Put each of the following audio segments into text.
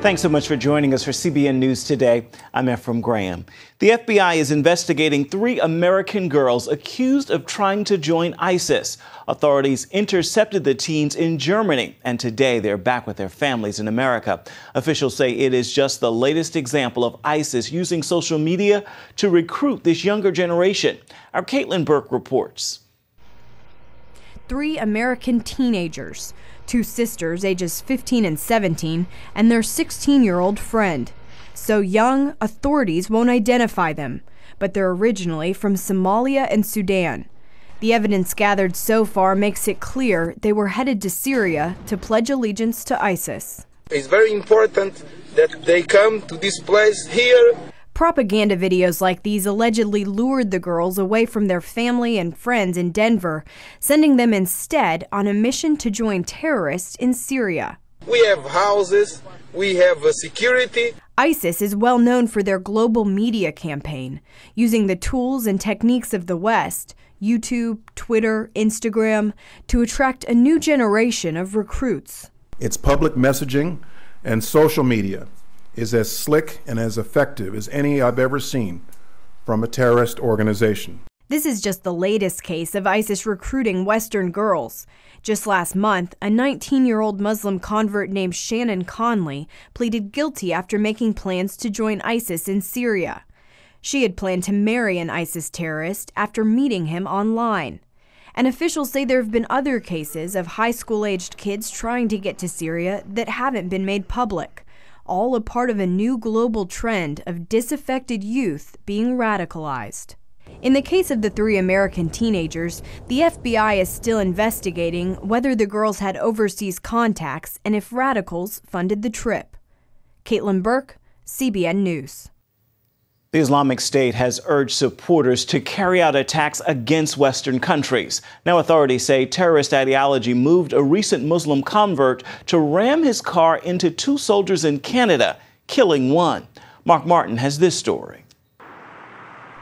Thanks so much for joining us for CBN News Today. I'm Ephraim Graham. The FBI is investigating 3 American girls accused of trying to join ISIS. Authorities intercepted the teens in Germany, and today they're back with their families in America. Officials say it is just the latest example of ISIS using social media to recruit this younger generation. Our Caitlin Burke reports. 3 American teenagers, 2 sisters ages 15 and 17, and their 16-year-old friend. So young, authorities won't identify them, but they're originally from Somalia and Sudan. The evidence gathered so far makes it clear they were headed to Syria to pledge allegiance to ISIS. It's very important that they come to this place here. Propaganda videos like these allegedly lured the girls away from their family and friends in Denver, sending them instead on a mission to join terrorists in Syria. We have houses, we have security. ISIS is well known for their global media campaign, using the tools and techniques of the West, YouTube, Twitter, Instagram, to attract a new generation of recruits. Its public messaging and social media is as slick and as effective as any I've ever seen from a terrorist organization. This is just the latest case of ISIS recruiting Western girls. Just last month, a 19-year-old Muslim convert named Shannon Conley pleaded guilty after making plans to join ISIS in Syria. She had planned to marry an ISIS terrorist after meeting him online. And officials say there have been other cases of high school-aged kids trying to get to Syria that haven't been made public, all a part of a new global trend of disaffected youth being radicalized. In the case of the 3 American teenagers, the FBI is still investigating whether the girls had overseas contacts and if radicals funded the trip. Caitlin Burke, CBN News. The Islamic State has urged supporters to carry out attacks against Western countries. Now authorities say terrorist ideology moved a recent Muslim convert to ram his car into 2 soldiers in Canada, killing 1. Mark Martin has this story.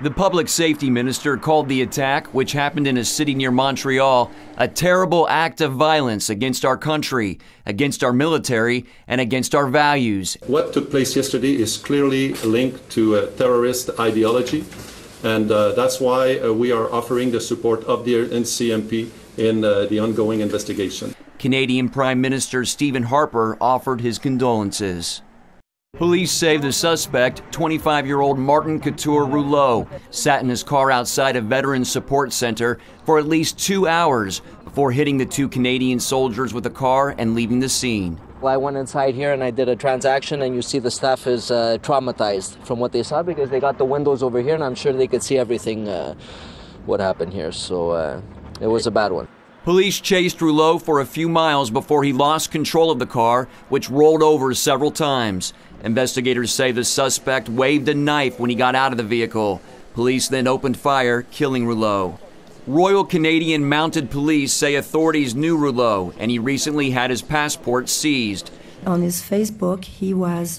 The public safety minister called the attack, which happened in a city near Montreal, a terrible act of violence against our country, against our military, and against our values. What took place yesterday is clearly linked to a terrorist ideology, and that's why we are offering the support of the NCMP in the ongoing investigation. Canadian Prime Minister Stephen Harper offered his condolences. Police say the suspect, 25-year-old Martin Couture Rouleau, sat in his car outside a Veterans Support Center for at least 2 hours before hitting the 2 Canadian soldiers with a car and leaving the scene. I went inside here and I did a transaction, and you see the staff is traumatized from what they saw because they got the windows over here and I'm sure they could see everything what happened here. So it was a bad one. Police chased Rouleau for a few miles before he lost control of the car, which rolled over several times. Investigators say the suspect waved a knife when he got out of the vehicle. Police then opened fire, killing Rouleau. Royal Canadian Mounted Police say authorities knew Rouleau, and he recently had his passport seized. On his Facebook, he was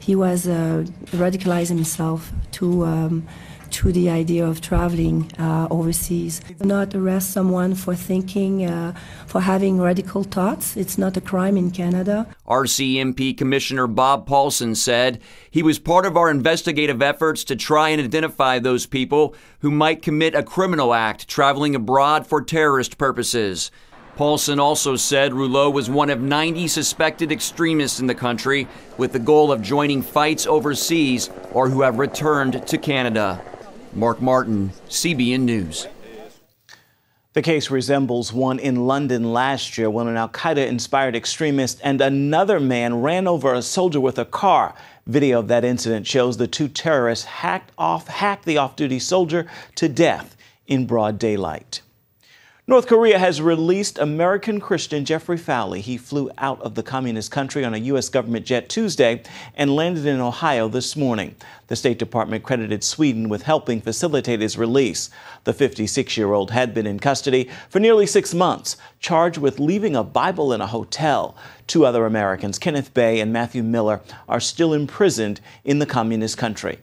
radicalizing himself to the idea of traveling overseas. Not arrest someone for thinking, for having radical thoughts. It's not a crime in Canada. RCMP Commissioner Bob Paulson said he was part of our investigative efforts to try and identify those people who might commit a criminal act traveling abroad for terrorist purposes. Paulson also said Rouleau was one of 90 suspected extremists in the country with the goal of joining fights overseas or who have returned to Canada. Mark Martin, CBN News. The case resembles one in London last year when an al-Qaeda-inspired extremist and another man ran over a soldier with a car. Video of that incident shows the 2 terrorists hacked the off-duty soldier to death in broad daylight. North Korea has released American Christian Jeffrey Fowley. He flew out of the communist country on a U.S. government jet Tuesday and landed in Ohio this morning. The State Department credited Sweden with helping facilitate his release. The 56-year-old had been in custody for nearly 6 months, charged with leaving a Bible in a hotel. 2 other Americans, Kenneth Bay and Matthew Miller, are still imprisoned in the communist country.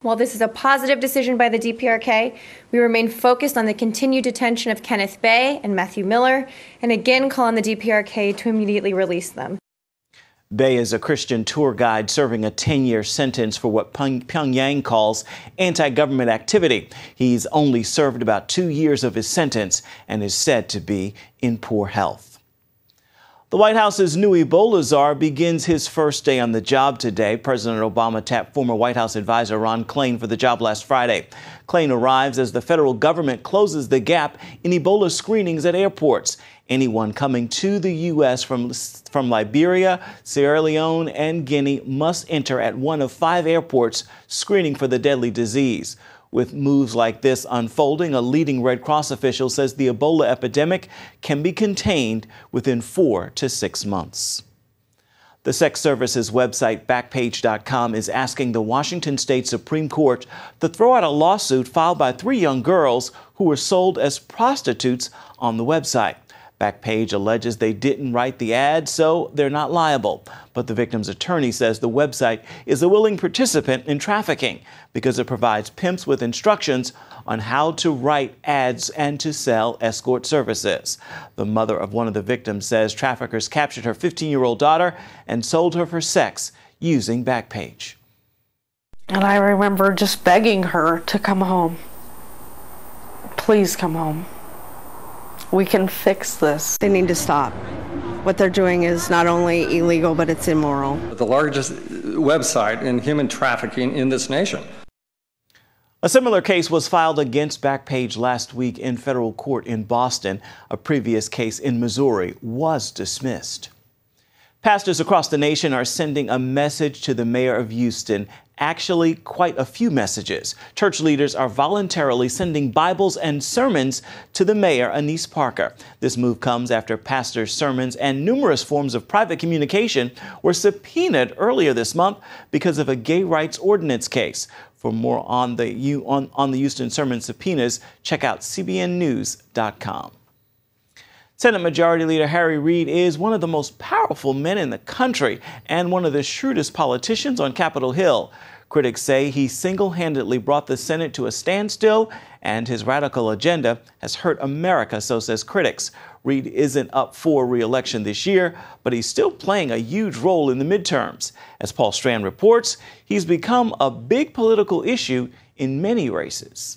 While this is a positive decision by the DPRK, we remain focused on the continued detention of Kenneth Bay and Matthew Miller, and again call on the DPRK to immediately release them. Bae is a Christian tour guide serving a 10-year sentence for what Pyongyang calls anti-government activity. He's only served about 2 years of his sentence and is said to be in poor health. The White House's new Ebola czar begins his first day on the job today. President Obama tapped former White House advisor Ron Klain for the job last Friday. Klain arrives as the federal government closes the gap in Ebola screenings at airports. Anyone coming to the U.S. from Liberia, Sierra Leone, and Guinea must enter at one of 5 airports screening for the deadly disease. With moves like this unfolding, a leading Red Cross official says the Ebola epidemic can be contained within 4 to 6 months. The sex services website Backpage.com is asking the Washington State Supreme Court to throw out a lawsuit filed by 3 young girls who were sold as prostitutes on the website. Backpage alleges they didn't write the ad, so they're not liable. But the victim's attorney says the website is a willing participant in trafficking because it provides pimps with instructions on how to write ads and to sell escort services. The mother of one of the victims says traffickers captured her 15-year-old daughter and sold her for sex using Backpage. And I remember just begging her to come home. Please come home. We can fix this. They need to stop. What they're doing is not only illegal, but it's immoral. The largest website in human trafficking in this nation. A similar case was filed against Backpage last week in federal court in Boston. A previous case in Missouri was dismissed. Pastors across the nation are sending a message to the mayor of Houston. Actually, quite a few messages. Church leaders are voluntarily sending Bibles and sermons to the mayor, Anise Parker. This move comes after pastors' sermons and numerous forms of private communication were subpoenaed earlier this month because of a gay rights ordinance case. For more on the Houston sermon subpoenas, check out CBNNews.com. Senate Majority Leader Harry Reid is one of the most powerful men in the country and one of the shrewdest politicians on Capitol Hill. Critics say he single-handedly brought the Senate to a standstill, and his radical agenda has hurt America, so says critics. Reid isn't up for re-election this year, but he's still playing a huge role in the midterms. As Paul Strand reports, he's become a big political issue in many races.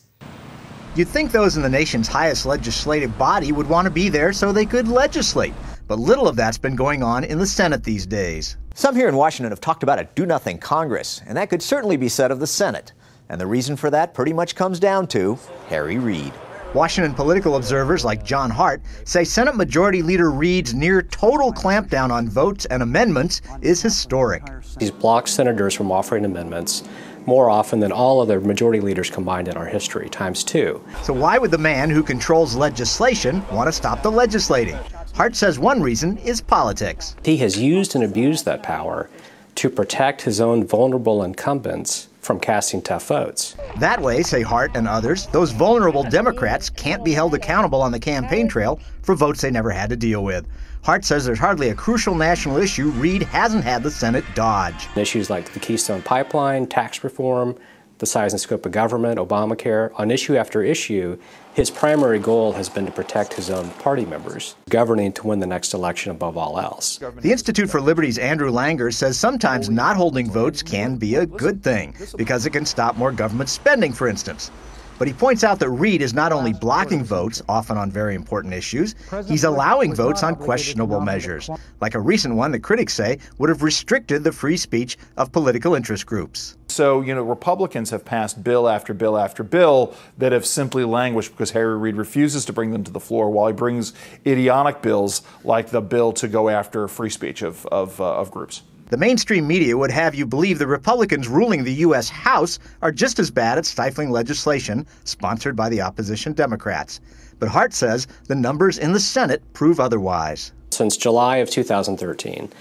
You'd think those in the nation's highest legislative body would want to be there so they could legislate. But little of that's been going on in the Senate these days. Some here in Washington have talked about a do-nothing Congress, and that could certainly be said of the Senate. And the reason for that pretty much comes down to Harry Reid. Washington political observers like John Hart say Senate Majority Leader Reid's near total clampdown on votes and amendments is historic. He's blocked senators from offering amendments more often than all other majority leaders combined in our history, ×2. So why would the man who controls legislation want to stop the legislating? Hart says one reason is politics. He has used and abused that power to protect his own vulnerable incumbents from casting tough votes. That way, say Hart and others, those vulnerable Democrats can't be held accountable on the campaign trail for votes they never had to deal with. Hart says there's hardly a crucial national issue Reid hasn't had the Senate dodge. Issues like the Keystone Pipeline, tax reform, the size and scope of government, Obamacare, on issue after issue, his primary goal has been to protect his own party members, governing to win the next election above all else. The Institute for Liberty's Andrew Langer says sometimes not holding votes can be a good thing because it can stop more government spending, for instance. But he points out that Reid is not only blocking votes, often on very important issues, he's allowing votes on questionable measures, like a recent one that critics say would have restricted the free speech of political interest groups. So, Republicans have passed bill after bill after bill that have simply languished because Harry Reid refuses to bring them to the floor while he brings idiotic bills like the bill to go after free speech of groups. The mainstream media would have you believe the Republicans ruling the U.S. House are just as bad at stifling legislation sponsored by the opposition Democrats. But Hart says the numbers in the Senate prove otherwise. Since July of 2013,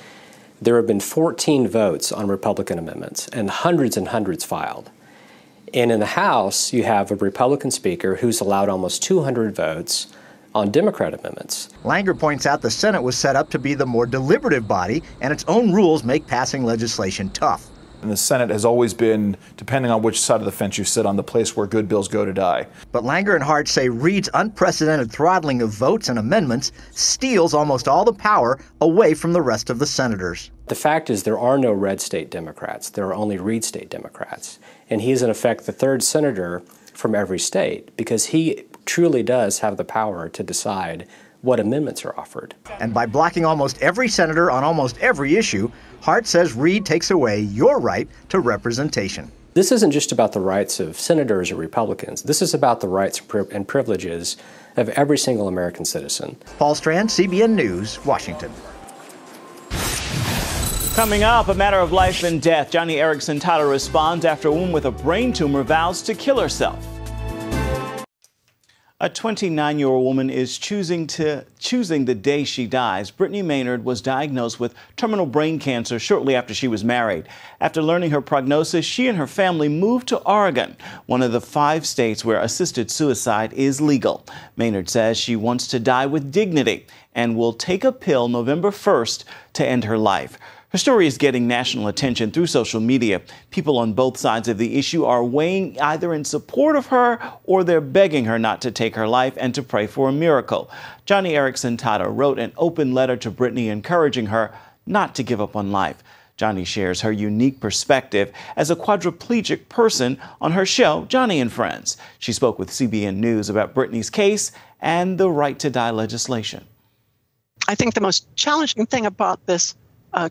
there have been 14 votes on Republican amendments and hundreds filed. And in the House, you have a Republican speaker who's allowed almost 200 votes on Democrat amendments. Langer points out the Senate was set up to be the more deliberative body, and its own rules make passing legislation tough. And the Senate has always been, depending on which side of the fence you sit on, the place where good bills go to die. But Langer and Hart say Reid's unprecedented throttling of votes and amendments steals almost all the power away from the rest of the senators. The fact is there are no red state Democrats. There are only Reid state Democrats. And he is, in effect, the third senator from every state because he truly does have the power to decide what amendments are offered. And by blocking almost every senator on almost every issue, Hart says Reid takes away your right to representation. This isn't just about the rights of senators or Republicans. This is about the rights and privileges of every single American citizen. Paul Strand, CBN News, Washington. Coming up, a matter of life and death. Johnny Erickson Tyler responds after a woman with a brain tumor vows to kill herself. A 29-year-old woman is choosing the day she dies. Brittany Maynard was diagnosed with terminal brain cancer shortly after she was married. After learning her prognosis, she and her family moved to Oregon, one of the 5 states where assisted suicide is legal. Maynard says she wants to die with dignity and will take a pill November 1st to end her life. Her story is getting national attention through social media. People on both sides of the issue are weighing either in support of her or they're begging her not to take her life and to pray for a miracle. Johnny Erickson Tyler wrote an open letter to Brittany encouraging her not to give up on life. Johnny shares her unique perspective as a quadriplegic person on her show, Johnny and Friends. She spoke with CBN News about Brittany's case and the right to die legislation. I think the most challenging thing about this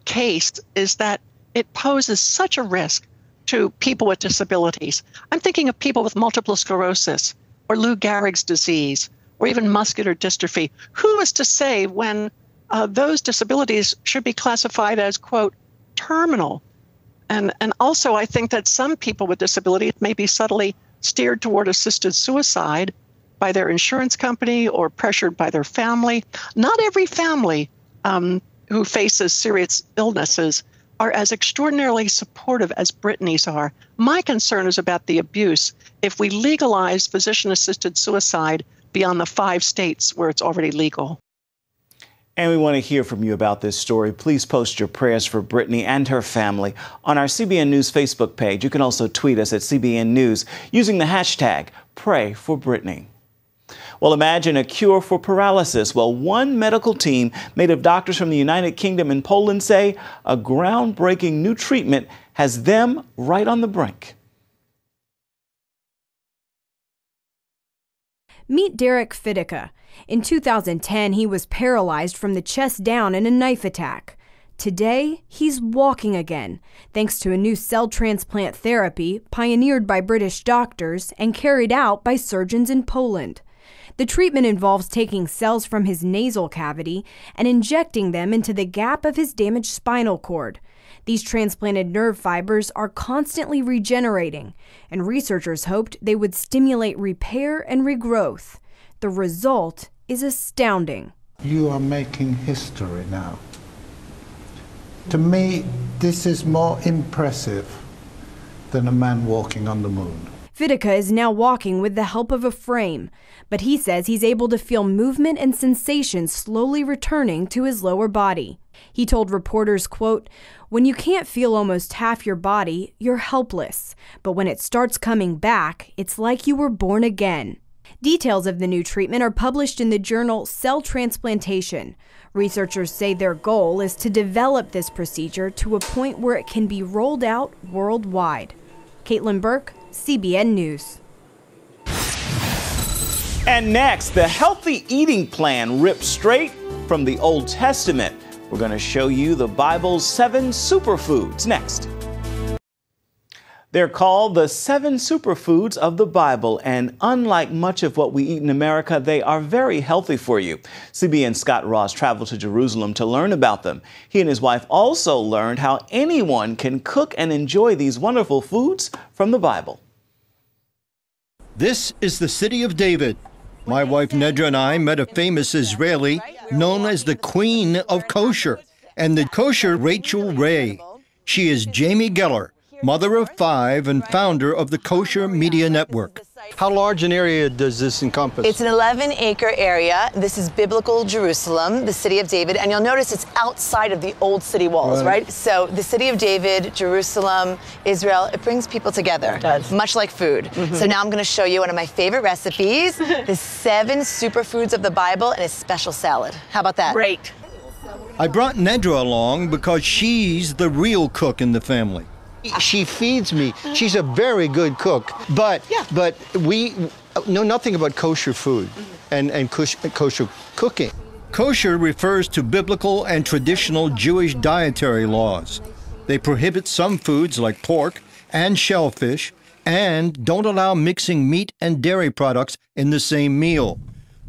case is that it poses such a risk to people with disabilities. I'm thinking of people with multiple sclerosis or Lou Gehrig's disease or even muscular dystrophy. Who is to say when those disabilities should be classified as, quote, terminal? And also I think that some people with disabilities may be subtly steered toward assisted suicide by their insurance company or pressured by their family. Not every family who faces serious illnesses are as extraordinarily supportive as Brittany's are. My concern is about the abuse if we legalize physician-assisted suicide beyond the 5 states where it's already legal. And we want to hear from you about this story. Please post your prayers for Brittany and her family on our CBN News Facebook page. You can also tweet us at CBN News using the hashtag #PrayForBrittany. Well, imagine a cure for paralysis. Well, one medical team made of doctors from the United Kingdom and Poland say a groundbreaking new treatment has them right on the brink. Meet Derek Fidyka. In 2010, he was paralyzed from the chest down in a knife attack. Today, he's walking again, thanks to a new cell transplant therapy pioneered by British doctors and carried out by surgeons in Poland. The treatment involves taking cells from his nasal cavity and injecting them into the gap of his damaged spinal cord. These transplanted nerve fibers are constantly regenerating, and researchers hoped they would stimulate repair and regrowth. The result is astounding. You are making history now. To me, this is more impressive than a man walking on the moon. Fidyka is now walking with the help of a frame, but he says he's able to feel movement and sensation slowly returning to his lower body. He told reporters, quote, "When you can't feel almost half your body, you're helpless. But when it starts coming back, it's like you were born again." Details of the new treatment are published in the journal Cell Transplantation. Researchers say their goal is to develop this procedure to a point where it can be rolled out worldwide. Caitlin Burke, CBN News. And next, the healthy eating plan ripped straight from the Old Testament. We're going to show you the Bible's 7 superfoods next. They're called the 7 superfoods of the Bible, and unlike much of what we eat in America, they are very healthy for you. CBN's Scott Ross traveled to Jerusalem to learn about them. He and his wife also learned how anyone can cook and enjoy these wonderful foods from the Bible. This is the city of David. My wife Nedra and I met a famous Israeli known as the Queen of Kosher, and the kosher Rachel Ray. She is Jamie Geller, mother of 5 and founder of the Kosher Media Network. How large an area does this encompass? It's an 11-acre area. This is biblical Jerusalem, the city of David, and you'll notice it's outside of the old city walls, right? So the city of David, Jerusalem, Israel, it brings people together. It does. Much like food. So now I'm going to show you one of my favorite recipes, the 7 superfoods of the Bible and a special salad. How about that? Great. I brought Nedra along because she's the real cook in the family. She feeds me. She's a very good cook, but we know nothing about kosher food and kosher cooking. Kosher refers to biblical and traditional Jewish dietary laws. They prohibit some foods like pork and shellfish and don't allow mixing meat and dairy products in the same meal.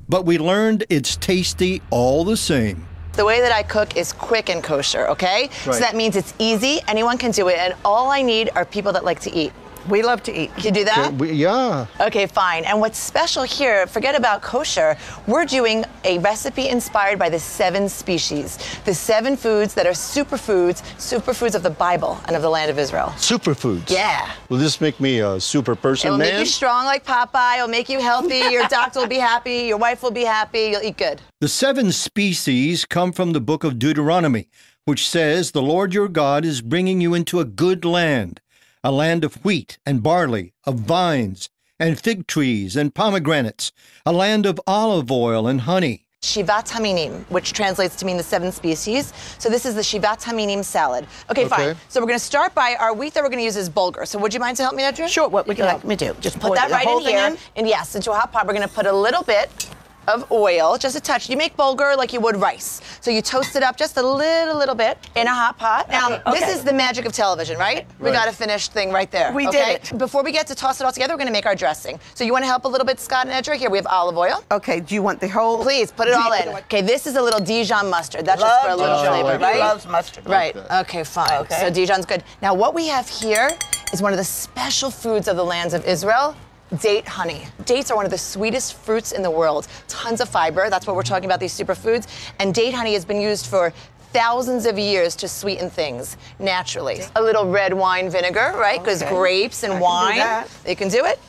But we learned it's tasty all the same. The way that I cook is quick and kosher, okay? Right. So that means it's easy, anyone can do it, and all I need are people that like to eat. We love to eat. Can you do that? Yeah. Okay, fine. And what's special here, forget about kosher, we're doing a recipe inspired by the 7 species, the 7 foods that are superfoods of the Bible and of the land of Israel. Superfoods? Yeah. Will this make me a super person, It'll man? make you strong like Popeye, it'll make you healthy, your doctor will be happy, your wife will be happy, you'll eat good. The 7 species come from the book of Deuteronomy, which says the Lord your God is bringing you into a good land, a land of wheat and barley, of vines and fig trees and pomegranates, a land of olive oil and honey. Shivat Haminim, which translates to mean the 7 species. So this is the Shivat Haminim salad. Okay, fine. So we're going to start by our wheat that we're going to use is bulgur. So would you mind to help me, Nedra? Sure, what would you like me to do? Just put that right in here. And yes, into a hot pot, we're going to put a little bit of oil, just a touch. You make bulgur like you would rice. So you toast it up just a little bit in a hot pot. Now, this is the magic of television, right? We got a finished thing right there. We did it. Before we get to toss it all together, we're going to make our dressing. So you want to help a little bit, Scott and Edric? Here, we have olive oil. Okay, do you want the whole? Please, put it all in. Okay, this is a little Dijon mustard. That's just for a little flavor, right? He loves mustard. Right, okay, fine. Okay. So Dijon's good. Now, what we have here is one of the special foods of the lands of Israel. Date honey. Dates are one of the sweetest fruits in the world. Tons of fiber, that's what we're talking about, these superfoods. And date honey has been used for thousands of years to sweeten things naturally. A little red wine vinegar, right? Because grapes and wine, they can do it.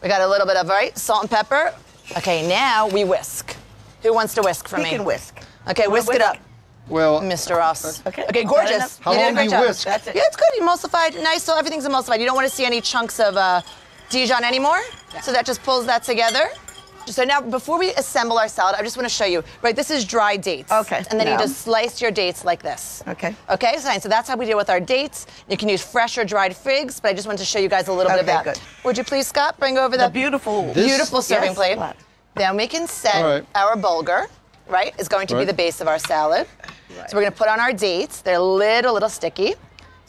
We got a little bit of, salt and pepper. Okay, now we whisk. Who wants to whisk for me? He can whisk. Okay, whisk it up. Well, Mr. Ross. Okay, gorgeous. How long do you whisk? That's it. Yeah, it's good. Emulsified, nice, so everything's emulsified. You don't want to see any chunks of Dijon anymore. Yeah. So that just pulls that together. So now, before we assemble our salad, I just want to show you, this is dried dates. Okay. And then you just slice your dates like this. Okay. Okay, fine. So that's how we deal with our dates. You can use fresh or dried figs, but I just wanted to show you guys a little bit of that. Good. Would you please, Scott, bring over the beautiful serving plate. Then we can set our bulgur, is going to be the base of our salad. Right. So we're going to put on our dates. They're a little sticky.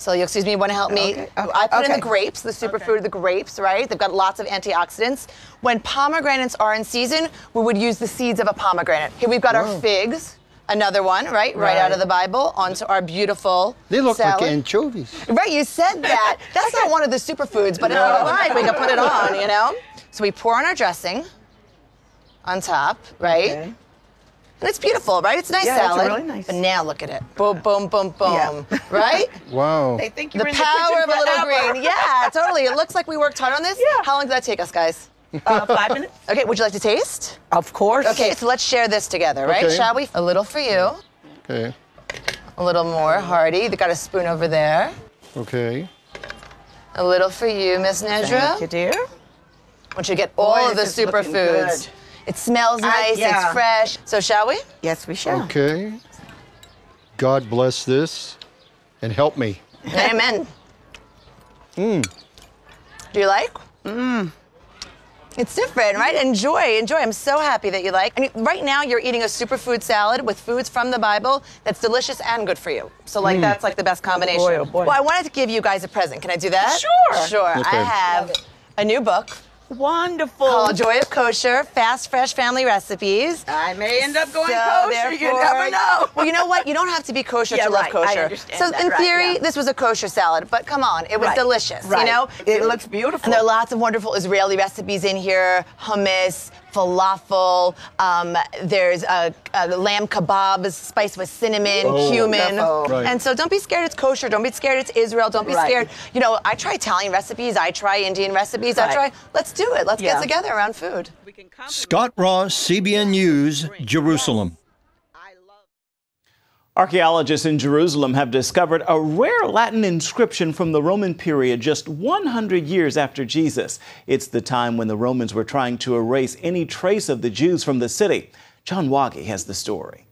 So you'll excuse me, you want to help me? I put in the grapes, the superfood of the grapes, right? They've got lots of antioxidants. When pomegranates are in season, we would use the seeds of a pomegranate. Here we've got our figs, another one, right out of the Bible, onto our beautiful They look salad. like anchovies. Right, you said that. That's not one of the superfoods, but if you don't like, we can put it on, you know? So we pour on our dressing on top, right? Okay. And it's beautiful, right? It's a nice salad. It's really nice. But now look at it. Boom, boom, boom, boom. Yeah. Right? Wow. They think you're the in power the of a little green. Yeah, totally. It looks like we worked hard on this. Yeah. How long did that take us, guys? 5 minutes. Okay, would you like to taste? Of course. Okay, so let's share this together, right? Shall we? A little for you. Okay. A little more, Hardy. They got a spoon over there. Okay. A little for you, Miss Nedra. Thank you, dear. I want you to get all of the superfoods. It smells nice, it's fresh. So shall we? Yes, we shall. Okay. God bless this and help me. Amen. Do you like? It's different, right? Enjoy. I'm so happy that you like. I mean, right now you're eating a superfood salad with foods from the Bible that's delicious and good for you. So that's like the best combination. Oh boy. Well, I wanted to give you guys a present. Can I do that? Sure. Okay. I have a new book. Wonderful. Called Joy of Kosher, Fast, Fresh Family Recipes. I may end up going kosher. You never know. Well, you know what? You don't have to be kosher to love kosher. I understand so that, in theory, this was a kosher salad, but come on, it was delicious, you know? It looks beautiful. And there are lots of wonderful Israeli recipes in here, hummus, falafel, there's lamb kebabs spiced with cinnamon, cumin. And so don't be scared it's kosher. Don't be scared it's Israel. Don't be scared. You know, I try Italian recipes. I try Indian recipes. Let's do it. Let's get together around food. Scott Ross, CBN News, Jerusalem. Archaeologists in Jerusalem have discovered a rare Latin inscription from the Roman period just 100 years after Jesus. It's the time when the Romans were trying to erase any trace of the Jews from the city. John Waggy has the story.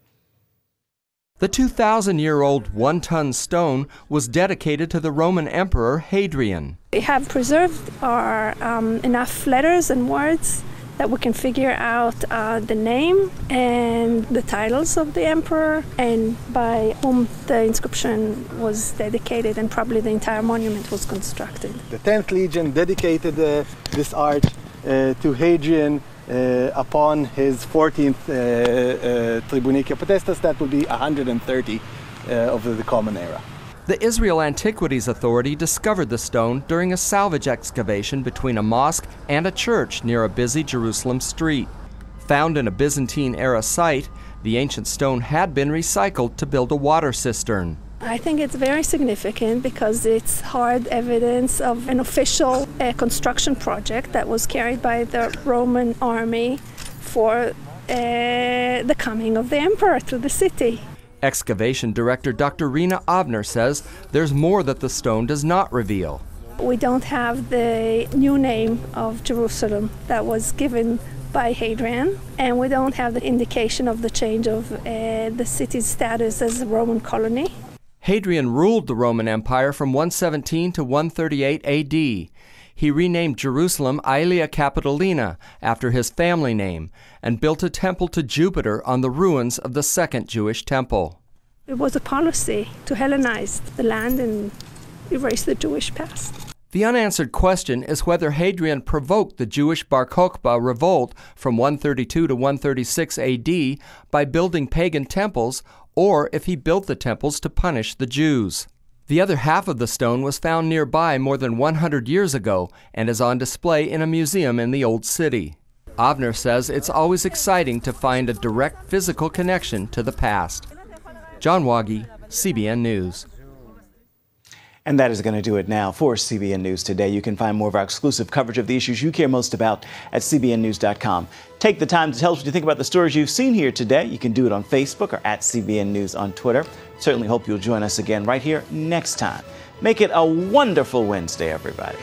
The 2,000-year-old one-ton stone was dedicated to the Roman Emperor Hadrian. We have preserved enough letters and words that we can figure out the name and the titles of the emperor and by whom the inscription was dedicated, and probably the entire monument was constructed. The 10th Legion dedicated this arch to Hadrian upon his 14th Tribunicia Potestas. That would be 130 of the Common Era. The Israel Antiquities Authority discovered the stone during a salvage excavation between a mosque and a church near a busy Jerusalem street. Found in a Byzantine-era site, the ancient stone had been recycled to build a water cistern. I think it's very significant because it's hard evidence of an official construction project that was carried by the Roman army for the coming of the emperor to the city. Excavation director Dr. Rina Avner says there's more that the stone does not reveal. We don't have the new name of Jerusalem that was given by Hadrian, and we don't have the indication of the change of the city's status as a Roman colony. Hadrian ruled the Roman Empire from 117 to 138 AD. He renamed Jerusalem Aelia Capitolina after his family name and built a temple to Jupiter on the ruins of the second Jewish temple. It was a policy to Hellenize the land and erase the Jewish past. The unanswered question is whether Hadrian provoked the Jewish Bar Kokhba revolt from 132 to 136 AD by building pagan temples, or if he built the temples to punish the Jews. The other half of the stone was found nearby more than 100 years ago and is on display in a museum in the Old City. Avner says it's always exciting to find a direct physical connection to the past. John Waggy, CBN News. And that is going to do it now for CBN News Today. You can find more of our exclusive coverage of the issues you care most about at cbnnews.com. Take the time to tell us what you think about the stories you've seen here today. You can do it on Facebook or at CBN News on Twitter. Certainly hope you'll join us again right here next time. Make it a wonderful Wednesday, everybody.